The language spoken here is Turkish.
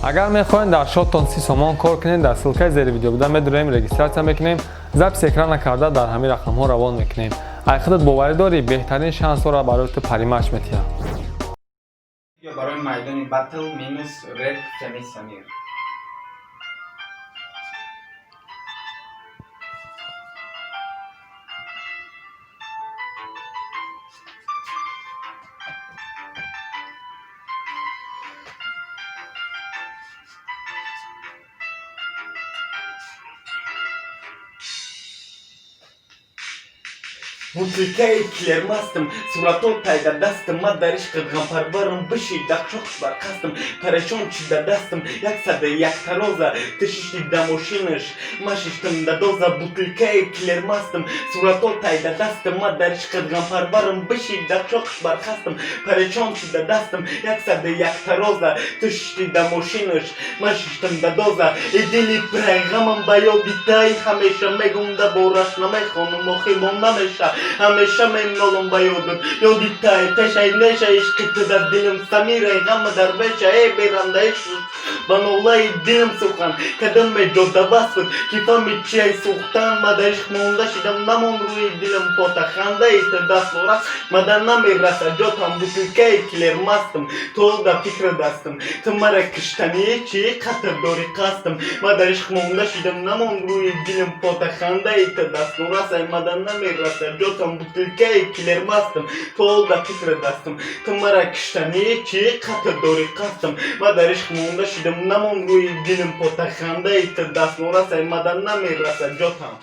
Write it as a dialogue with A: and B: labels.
A: اگر میخواین در شاتتان 30 سومان کار کنین در سلکه زیر ویدیو بودن میدونیم رجیستراسیون میکنیم ضبط اکران نکرده در همین رقم ها روان میکنیم. اگه خودت باور داری بهترین شانس را برای تو پریمش میتیم.
B: یا برای میدان باتل مینوس رد فمی سمیر.
C: Butulkaya kilermastım, suratol tayda dastım, madariş kırgan parvarım, bışı dakşok şbar kastım, pereşon çida dastım, yaksada yaktaroza, tışıştı damoşinış, maşıştım da doza, butulkaya kilermastım, suratol tayda dastım, madariş kırgan parvarım, bışı dakşok şbar kastım, pereşon çida dastım, yaksada yaktaroza, tışıştı damoşinış, maşıştım da doza, edili peygamım bayo bitay, hameşa megumda boraşna mekhonum okhibonda meşa, همیشه ممنونم بیادم یادی تای تشای نشایش کتدار dilim samire gamma darbeşa berandayış banolay dilim sukan kadın ve joda basfıt kifam içey suhtan madariş monda şidam namon ruy dilim pota khanda ite dasloras madanna mirasa jotam butulkay kiler mastım tolda fikre dastım tımara kıştaniye çi katır dori kastım madariş monda şidam namon ruy dilim pota khanda ite dasloras madanna mirasa jotam butulkay kiler mastım tolda fikre dastım tımara kıştaniye çi katır dori kastım madariş monda şidam namon ruy dilim pota khanda ite dasloras madanna mirasa jotam